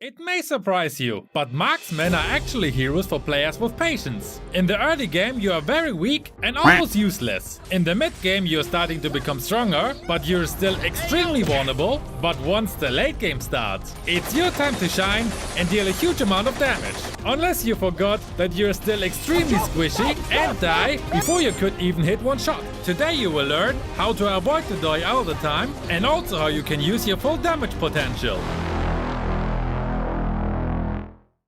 It may surprise you, but marksmen are actually heroes for players with patience. In the early game you are very weak and almost useless. In the mid game you are starting to become stronger, but you're still extremely vulnerable. But once the late game starts, it's your time to shine and deal a huge amount of damage. Unless you forgot that you're still extremely squishy and die before you could even hit one shot. Today you will learn how to avoid to die all the time and also how you can use your full damage potential.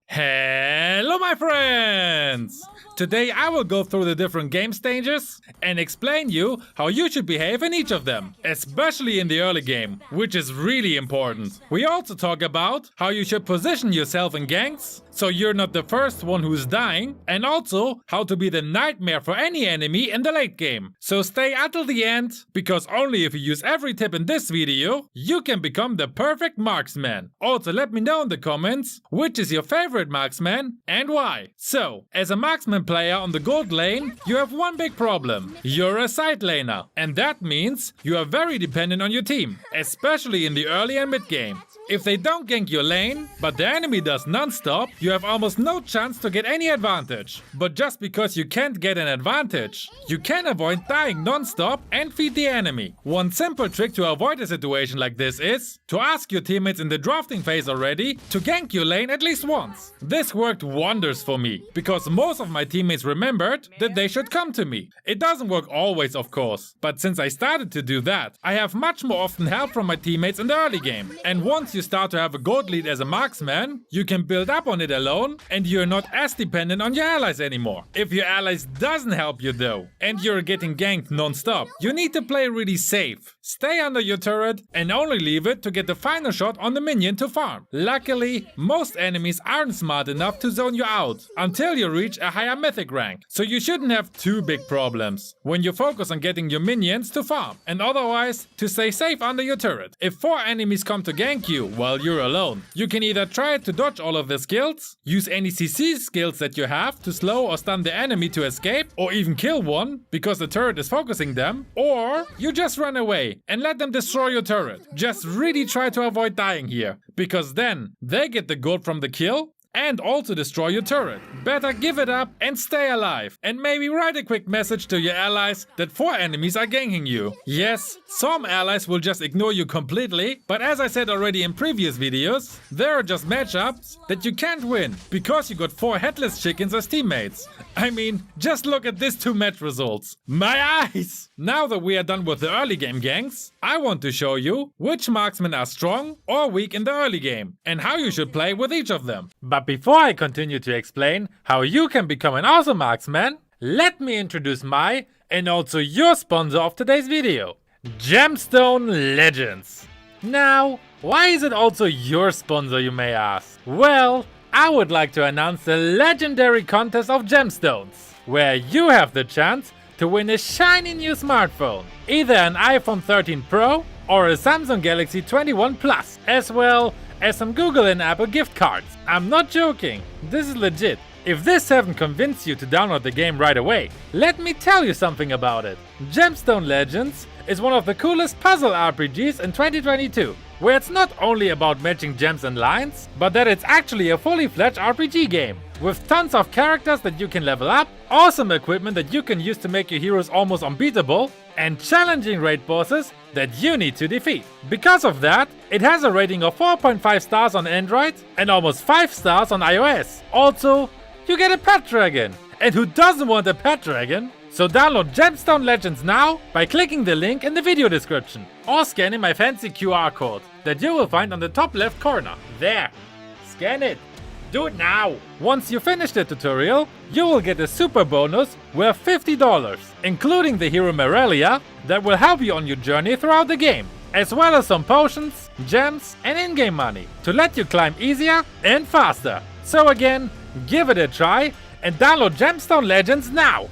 Hello my friends! Today I will go through the different game stages and explain you how you should behave in each of them, especially in the early game, which is really important. We also talk about how you should position yourself in ganks so you're not the first one who's dying, and also how to be the nightmare for any enemy in the late game. So stay until the end, because only if you use every tip in this video, you can become the perfect marksman. Also let me know in the comments which is your favorite marksman and why. So, as a marksman player on the gold lane, you have one big problem. You're a side laner, and that means you are very dependent on your team, especially in the early and mid game. If they don't gank your lane, but the enemy does non-stop, you have almost no chance to get any advantage. But just because you can't get an advantage, you can avoid dying non-stop and feed the enemy. One simple trick to avoid a situation like this is to ask your teammates in the drafting phase already to gank your lane at least once. This worked wonders for me, because most of my teammates remembered that they should come to me. It doesn't work always, of course, but since I started to do that, I have much more often help from my teammates in the early game. And once you start to have a gold lead as a marksman, you can build up on it alone and you're not as dependent on your allies anymore. If your allies doesn't help you though, and you're getting ganked non-stop, you need to play really safe. Stay under your turret and only leave it to get the final shot on the minion to farm. Luckily, most enemies aren't smart enough to zone you out until you reach a higher mythic rank, so you shouldn't have too big problems when you focus on getting your minions to farm and otherwise to stay safe under your turret. If 4 enemies come to gank you while you're alone, you can either try to dodge all of their skills, use any CC skills that you have to slow or stun the enemy to escape, or even kill one because the turret is focusing them, or you just run away and let them destroy your turret. Just really try to avoid dying here, because then they get the gold from the kill and also destroy your turret. Better give it up and stay alive. And maybe write a quick message to your allies that 4 enemies are ganking you. Yes, some allies will just ignore you completely, but as I said already in previous videos, there are just matchups that you can't win because you got 4 headless chickens as teammates. I mean, just look at these 2 match results. My eyes! Now that we are done with the early game ganks, I want to show you which marksmen are strong or weak in the early game and how you should play with each of them. But before I continue to explain how you can become an awesome marksman, let me introduce my and also your sponsor of today's video, Gemstone Legends. Now, why is it also your sponsor, you may ask? Well, I would like to announce the legendary contest of gemstones, where you have the chance to win a shiny new smartphone, either an iPhone 13 Pro or a Samsung Galaxy 21 Plus, as well as some Google and Apple gift cards. I'm not joking, this is legit. If this haven't convinced you to download the game right away, let me tell you something about it. Gemstone Legends is one of the coolest puzzle RPGs in 2022, where it's not only about matching gems and lines, but that it's actually a fully fledged RPG game, with tons of characters that you can level up, awesome equipment that you can use to make your heroes almost unbeatable, and challenging raid bosses that you need to defeat. Because of that, it has a rating of 4.5 stars on Android and almost 5 stars on iOS. Also, you get a pet dragon. And who doesn't want a pet dragon? So download Gemstone Legends now by clicking the link in the video description or scanning my fancy QR code that you will find on the top left corner. There, scan it. Do it now! Once you finish the tutorial, you will get a super bonus worth $50, including the hero Morelia that will help you on your journey throughout the game, as well as some potions, gems and in-game money to let you climb easier and faster. So again, give it a try and download Gemstone Legends now!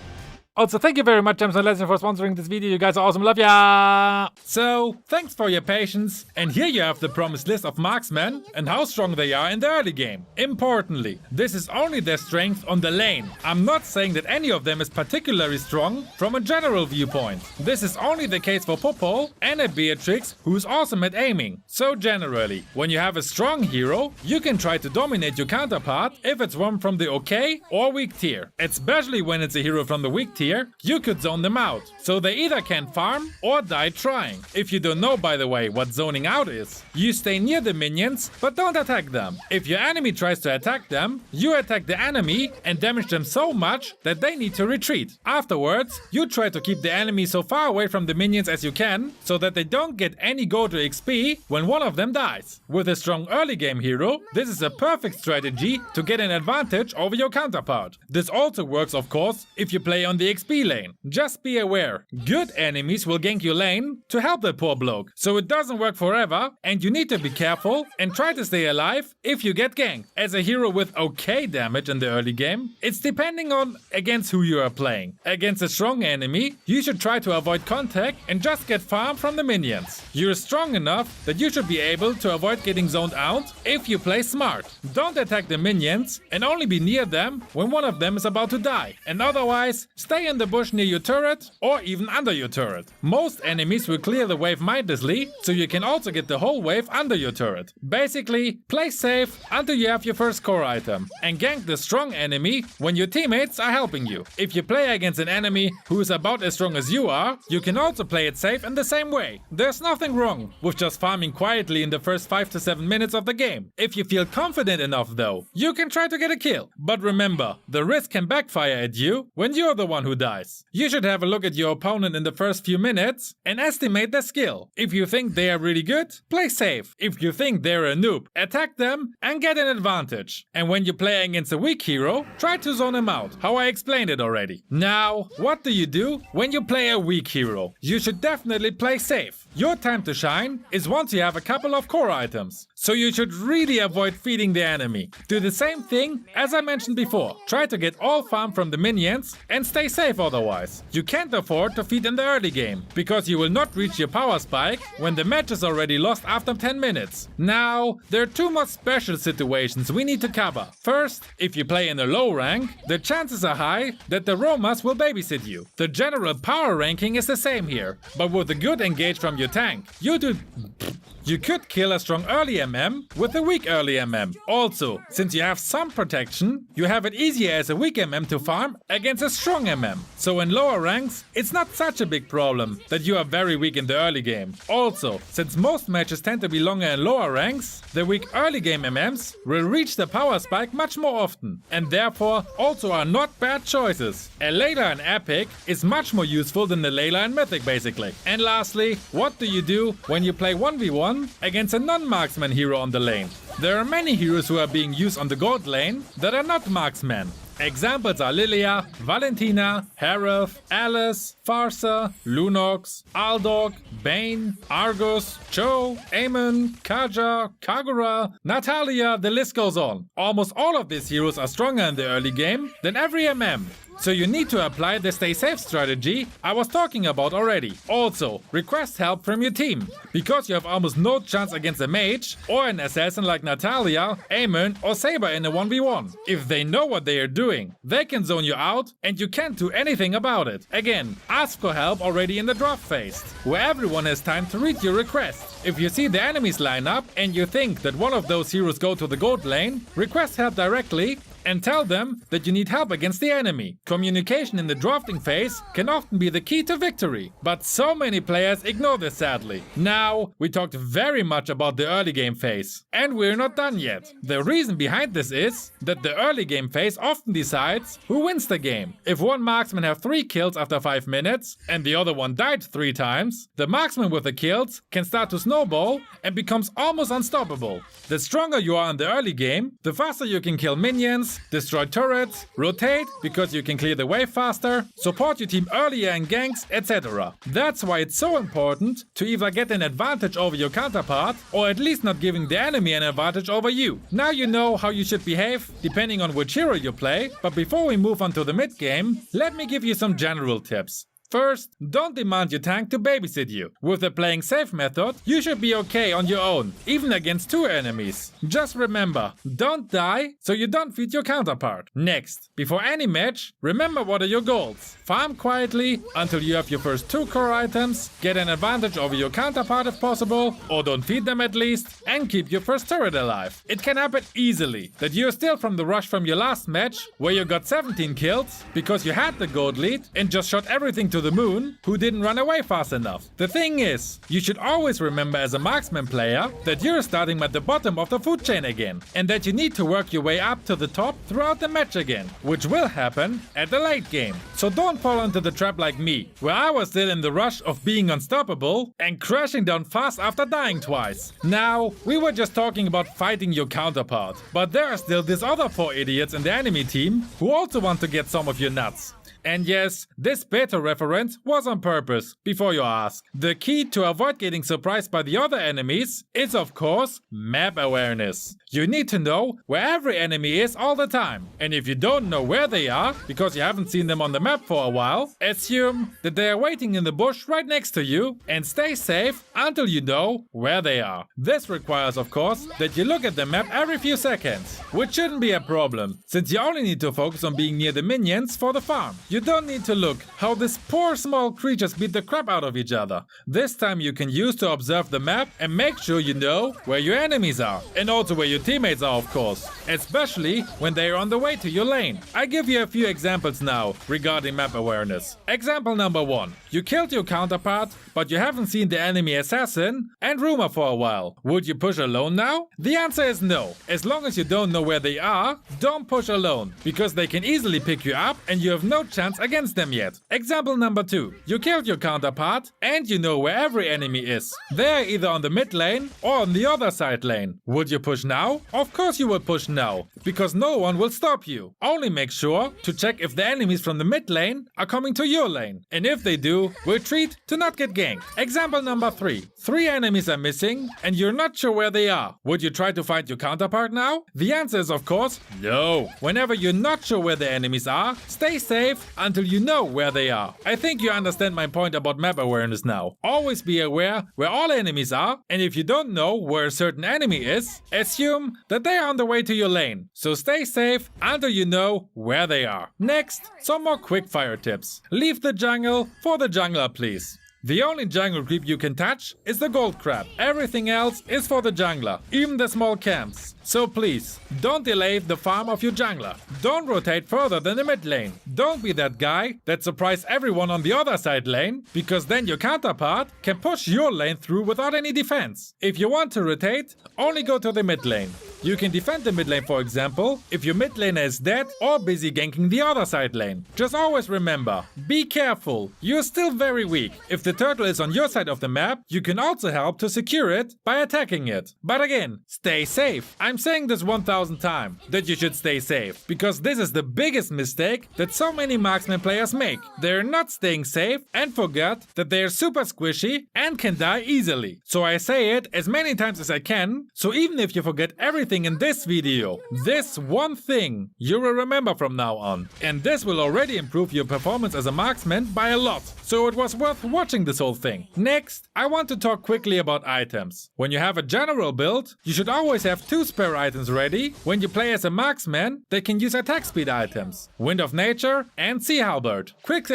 Also, thank you very much, Gems and Legends, for sponsoring this video. You guys are awesome. Love ya! So, thanks for your patience. And here you have the promised list of marksmen and how strong they are in the early game. Importantly, this is only their strength on the lane. I'm not saying that any of them is particularly strong from a general viewpoint. This is only the case for Popol and a Beatrix who's awesome at aiming. So generally, when you have a strong hero, you can try to dominate your counterpart if it's one from the okay or weak tier. Especially when it's a hero from the weak tier, you could zone them out. So they either can't farm or die trying. If you don't know, by the way, what zoning out is, you stay near the minions but don't attack them. If your enemy tries to attack them, you attack the enemy and damage them so much that they need to retreat. Afterwards, you try to keep the enemy so far away from the minions as you can so that they don't get any go to XP when one of them dies. With a strong early game hero, this is a perfect strategy to get an advantage over your counterpart. This also works, of course, if you play on the XP lane. Just be aware, good enemies will gank your lane to help that poor bloke, so it doesn't work forever and you need to be careful and try to stay alive if you get ganked. As a hero with okay damage in the early game, it's depending on against who you are playing. Against a strong enemy, you should try to avoid contact and just get farm from the minions. You're strong enough that you should be able to avoid getting zoned out if you play smart. Don't attack the minions and only be near them when one of them is about to die. And otherwise, stay in the bush near your turret or even under your turret. Most enemies will clear the wave mindlessly, so you can also get the whole wave under your turret. Basically, play safe until you have your first core item and gank the strong enemy when your teammates are helping you. If you play against an enemy who is about as strong as you are, you can also play it safe in the same way. There's nothing wrong with just farming quietly in the first 5 to 7 minutes of the game. If you feel confident enough though, you can try to get a kill. But remember, the risk can backfire at you when you're the one who dies. You should have a look at your opponent in the first few minutes and estimate their skill. If you think they are really good, play safe. If you think they're a noob, attack them and get an advantage. And when you play against a weak hero, try to zone him out, how I explained it already. Now, what do you do when you play a weak hero? You should definitely play safe. Your time to shine is once you have a couple of core items. So you should really avoid feeding the enemy. Do the same thing as I mentioned before. Try to get all farm from the minions and stay safe otherwise. You can't afford to feed in the early game, because you will not reach your power spike when the match is already lost after 10 minutes. Now, there are two more special situations we need to cover. First, if you play in a low rank, the chances are high that the roamers will babysit you. The general power ranking is the same here, but with a good engage from your tank, you could kill a strong early MM with a weak early MM. Also, since you have some protection, you have it easier as a weak MM to farm against a strong MM. So in lower ranks, it's not such a big problem that you are very weak in the early game. Also, since most matches tend to be longer in lower ranks, the weak early game MMs will reach the power spike much more often, and therefore also are not bad choices. A Layla in Epic is much more useful than the Layla in Mythic basically. And lastly, what do you do when you play 1v1 against a non-marksman hero on the lane? There are many heroes who are being used on the gold lane that are not marksmen. Examples are Lilia, Valentina, Hareth, Alice, Farsa, Lunox, Aldog, Bane, Argus, Cho, Aemon, Kaja, Kagura, Natalia, the list goes on. Almost all of these heroes are stronger in the early game than every MM. So you need to apply the stay safe strategy I was talking about already. Also, request help from your team, because you have almost no chance against a mage or an assassin like Natalia, Aemon or Saber in a 1v1. If they know what they are doing, they can zone you out and you can't do anything about it. Again, ask for help already in the draft phase, where everyone has time to read your request. If you see the enemies line up and you think that one of those heroes go to the gold lane, request help directly and tell them that you need help against the enemy. Communication in the drafting phase can often be the key to victory, but so many players ignore this sadly. Now, we talked very much about the early game phase, and we're not done yet. The reason behind this is that the early game phase often decides who wins the game. If one marksman has 3 kills after 5 minutes and the other one died 3 times, the marksman with the kills can start to snowball and becomes almost unstoppable. The stronger you are in the early game, the faster you can kill minions, enemies, destroy turrets, rotate because you can clear the way faster, support your team earlier in ganks, etc. That's why it's so important to either get an advantage over your counterpart or at least not giving the enemy an advantage over you. Now you know how you should behave depending on which hero you play, but before we move on to the mid game, let me give you some general tips. First, don't demand your tank to babysit you. With the playing safe method, you should be okay on your own, even against 2 enemies. Just remember, don't die so you don't feed your counterpart. Next, before any match, remember what are your goals. Farm quietly until you have your first 2 core items, get an advantage over your counterpart if possible, or don't feed them at least, and keep your first turret alive. It can happen easily that you're still from the rush from your last match, where you got 17 kills, because you had the gold lead and just shot everything to the moon, who didn't run away fast enough. The thing is, you should always remember as a marksman player that you're starting at the bottom of the food chain again, and that you need to work your way up to the top throughout the match again, which will happen at the late game. So don't fall into the trap like me, where I was still in the rush of being unstoppable and crashing down fast after dying twice. Now, we were just talking about fighting your counterpart, but there are still these other 4 idiots in the enemy team who also want to get some of your nuts. And yes, this beta reference was on purpose, before you ask. The key to avoid getting surprised by the other enemies is of course map awareness. You need to know where every enemy is all the time. And if you don't know where they are, because you haven't seen them on the map for a while, assume that they are waiting in the bush right next to you and stay safe until you know where they are. This requires of course that you look at the map every few seconds, which shouldn't be a problem, since you only need to focus on being near the minions for the farm. You don't need to look how these poor small creatures beat the crap out of each other. This time you can use to observe the map and make sure you know where your enemies are, and also where your teammates are of course, especially when they are on the way to your lane. I give you a few examples now regarding map awareness. Example number 1. You killed your counterpart, but you haven't seen the enemy assassin and rumor for a while. Would you push alone now? The answer is no. As long as you don't know where they are, don't push alone, because they can easily pick you up and you have no chance against them yet. Example number 2. You killed your counterpart and you know where every enemy is. They're either on the mid lane or on the other side lane. Would you push now? Of course you would push now, because no one will stop you. Only make sure to check if the enemies from the mid lane are coming to your lane. And if they do, retreat to not get ganked. Example number 3. 3 enemies are missing and you're not sure where they are. Would you try to find your counterpart now? The answer is of course no. Whenever you're not sure where the enemies are, stay safe until you know where they are. I think you understand my point about map awareness now. Always be aware where all enemies are, and if you don't know where a certain enemy is, assume that they are on the way to your lane. So stay safe until you know where they are. Next, some more quickfire tips. Leave the jungle for the jungler, please. The only jungle creep you can touch is the gold crab. Everything else is for the jungler, even the small camps. So please, don't delay the farm of your jungler. Don't rotate further than the mid lane. Don't be that guy that surprises everyone on the other side lane, because then your counterpart can push your lane through without any defense. If you want to rotate, only go to the mid lane. You can defend the mid lane, for example, if your mid laner is dead or busy ganking the other side lane. Just always remember, be careful, you're still very weak. If the turtle is on your side of the map, you can also help to secure it by attacking it. But again, stay safe. I'm saying this 1000 times, that you should stay safe, because this is the biggest mistake that so many marksman players make. They're not staying safe and forget that they are super squishy and can die easily. So I say it as many times as I can, so even if you forget everything in this video, this one thing you will remember from now on. And this will already improve your performance as a marksman by a lot, so it was worth watching this whole thing. Next, I want to talk quickly about items. When you have a general build, you should always have 2 spare items ready. When you play as a marksman, they can use attack speed items, Wind of Nature and Sea Halberd. Quick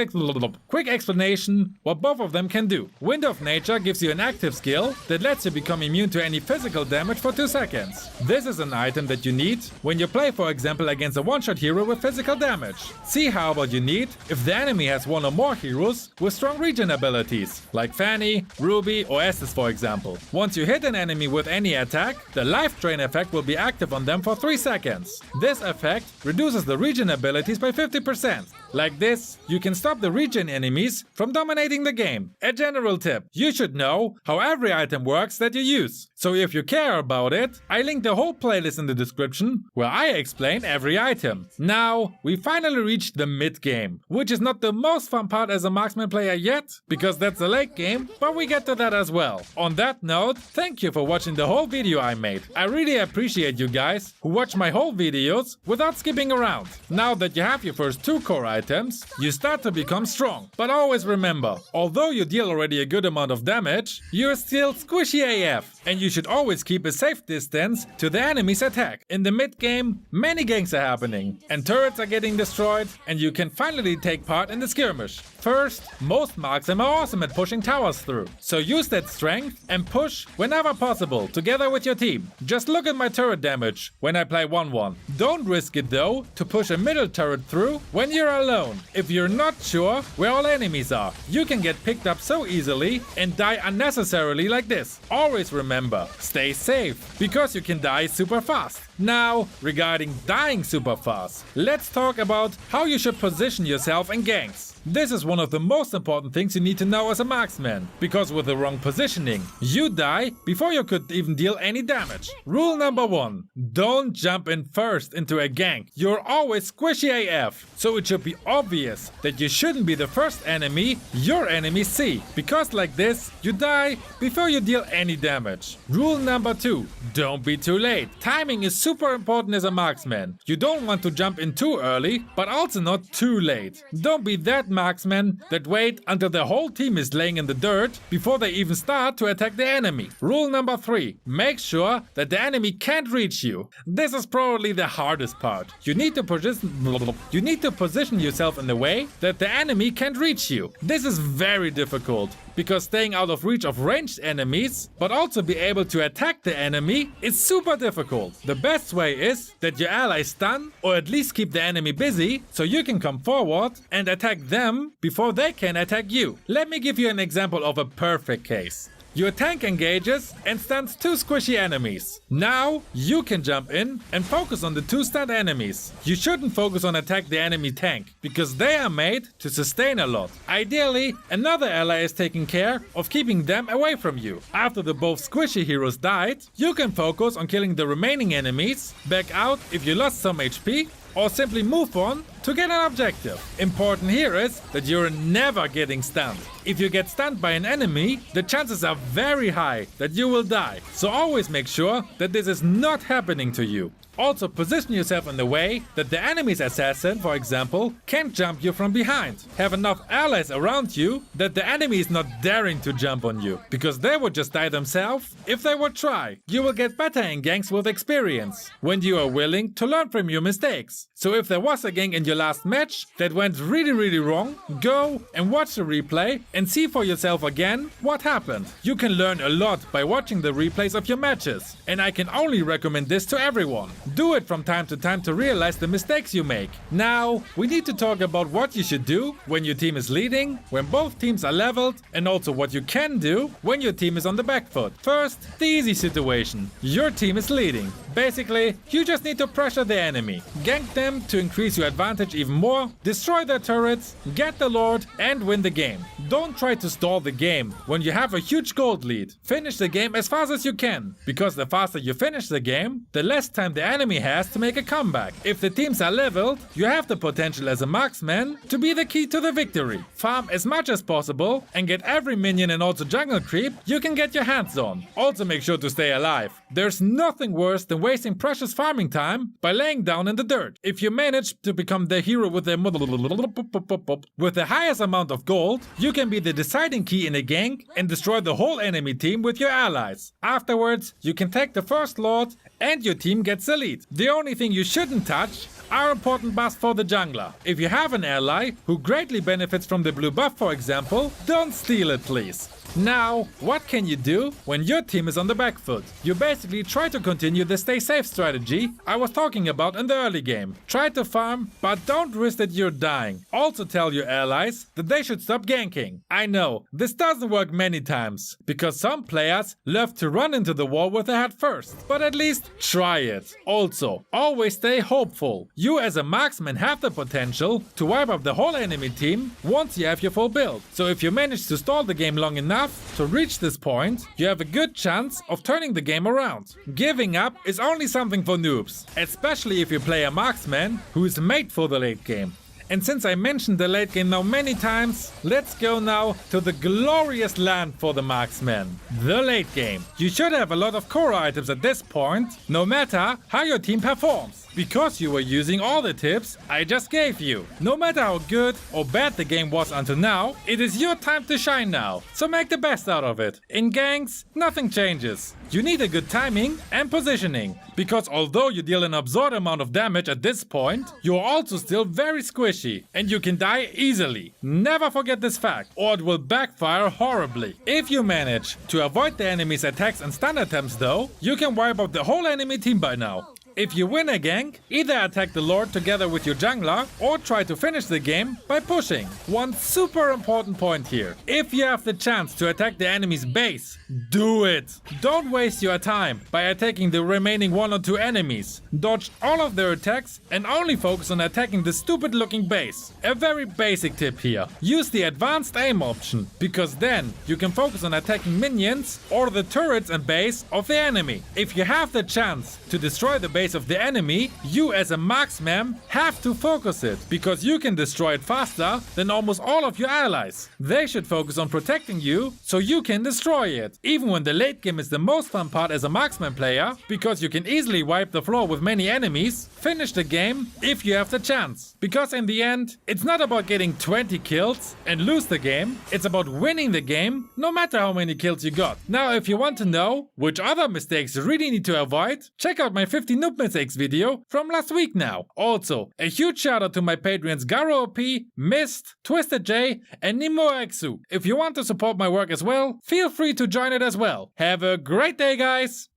explanation what both of them can do. Wind of Nature gives you an active skill that lets you become immune to any physical damage for 2 seconds. This is an item that you need when you play, for example, against a one-shot hero with physical damage. Sea Halberd you need if the enemy has 1 or more heroes with strong regen abilities, like Fanny, Ruby or Estes for example. Once you hit an enemy with any attack, the life drain effect will be active on them for 3 seconds. This effect reduces the regen abilities by 50%. Like this, you can stop the regen enemies from dominating the game. A general tip, you should know how every item works that you use. So if you care about it, I linked the whole playlist in the description where I explain every item. Now, we finally reached the mid game, which is not the most fun part as a marksman player yet, because that's the late game, but we get to that as well. On that note, thank you for watching the whole video I made. I really appreciate you guys who watch my whole videos without skipping around. Now that you have your first 2 core items, you start to become strong. But always remember, although you deal already a good amount of damage, you're still squishy AF, and you should always keep a safe distance to the enemy's attack. In the mid game, many ganks are happening, and turrets are getting destroyed, and you can finally take part in the skirmish. First, most marksmen are awesome at pushing towers through, so use that strength and push whenever possible together with your team. Just look at my turret damage when I play 1-1. Don't risk it though to push a middle turret through when you're alone. If you're not sure where all enemies are, you can get picked up so easily and die unnecessarily like this. Always remember, stay safe, because you can die super fast. Now, regarding dying super fast, let's talk about how you should position yourself in ganks. This is one of the most important things you need to know as a marksman, because with the wrong positioning, you die before you could even deal any damage. Rule number 1, don't jump in first into a gank. You're always squishy AF, so it should be obvious that you shouldn't be the first enemy your enemies see, because like this, you die before you deal any damage. Rule number 2, don't be too late. Timing is super important as a marksman. You don't want to jump in too early, but also not too late. Don't be that marksman that wait until the whole team is laying in the dirt before they even start to attack the enemy. Rule number 3, make sure that the enemy can't reach you. This is probably the hardest part. You need to position yourself in a way that the enemy can't reach you. This is very difficult, because staying out of reach of ranged enemies, but also be able to attack the enemy, is super difficult. The best way is that your allies stun, or at least keep the enemy busy, so you can come forward and attack them before they can attack you. Let me give you an example of a perfect case. Your tank engages and stuns 2 squishy enemies. Now you can jump in and focus on the 2 stunned enemies. You shouldn't focus on attack the enemy tank, because they are made to sustain a lot. Ideally, another ally is taking care of keeping them away from you. After the both squishy heroes died, you can focus on killing the remaining enemies, back out if you lost some HP, or simply move on to get an objective. Important here is that you're never getting stunned. If you get stunned by an enemy, the chances are very high that you will die. So always make sure that this is not happening to you. Also position yourself in a way that the enemy's assassin, for example, can't jump you from behind. Have enough allies around you that the enemy is not daring to jump on you, because they would just die themselves if they would try. You will get better in ganks with experience, when you are willing to learn from your mistakes. So if there was a gank in your last match that went really wrong, go and watch the replay and see for yourself again what happened. You can learn a lot by watching the replays of your matches, and I can only recommend this to everyone. Do it from time to time to realize the mistakes you make. Now, we need to talk about what you should do when your team is leading, when both teams are leveled, and also what you can do when your team is on the back foot. First, the easy situation. Your team is leading. Basically, you just need to pressure the enemy. Gank them to increase your advantage even more, destroy their turrets, get the Lord, and win the game. Don't try to stall the game when you have a huge gold lead. Finish the game as fast as you can, because the faster you finish the game, the less time the enemy has to make a comeback. If the teams are leveled, you have the potential as a marksman to be the key to the victory. Farm as much as possible and get every minion and also jungle creep you can get your hands on. Also make sure to stay alive. There's nothing worse than wasting precious farming time by laying down in the dirt. If you manage to become the hero with the highest amount of gold, you can be the deciding key in a gank and destroy the whole enemy team with your allies. Afterwards, you can take the first Lord and your team gets the lead. The only thing you shouldn't touch are important buffs for the jungler. If you have an ally who greatly benefits from the blue buff, for example, don't steal it, please. Now, what can you do when your team is on the back foot? You basically try to continue the stay safe strategy I was talking about in the early game. Try to farm, but don't risk that you're dying. Also tell your allies that they should stop ganking. I know, this doesn't work many times, because some players love to run into the wall with their head first. But at least try it. Also, always stay hopeful. You as a marksman have the potential to wipe up the whole enemy team once you have your full build. So if you manage to stall the game long enough to reach this point, you have a good chance of turning the game around. Giving up is only something for noobs, especially if you play a marksman who is made for the late game. And since I mentioned the late game now many times, let's go now to the glorious land for the marksman, the late game. You should have a lot of core items at this point, no matter how your team performs, because you were using all the tips I just gave you. No matter how good or bad the game was until now, it is your time to shine now, so make the best out of it. In Ganks, nothing changes. You need a good timing and positioning, because although you deal an absurd amount of damage at this point, you are also still very squishy and you can die easily. Never forget this fact, or it will backfire horribly. If you manage to avoid the enemy's attacks and stun attempts though, you can wipe out the whole enemy team by now. If you win a gank, either attack the Lord together with your jungler or try to finish the game by pushing. One super important point here. If you have the chance to attack the enemy's base, do it! Don't waste your time by attacking the remaining 1 or 2 enemies. Dodge all of their attacks and only focus on attacking the stupid looking base. A very basic tip here. Use the advanced aim option, because then you can focus on attacking minions or the turrets and base of the enemy. If you have the chance to destroy the base of the enemy, you as a marksman have to focus it, because you can destroy it faster than almost all of your allies. They should focus on protecting you so you can destroy it, even when the late game is the most fun part as a marksman player, because you can easily wipe the floor with many enemies, finish the game if you have the chance. Because in the end, it's not about getting 20 kills and lose the game, it's about winning the game no matter how many kills you got. Now if you want to know which other mistakes you really need to avoid, check out my 50 noob mistakes video from last week now. Also, a huge shout out to my patrons Garo OP, Mist, Twisted J and Nimo Exu. If you want to support my work as well, feel free to join it as well. Have a great day guys!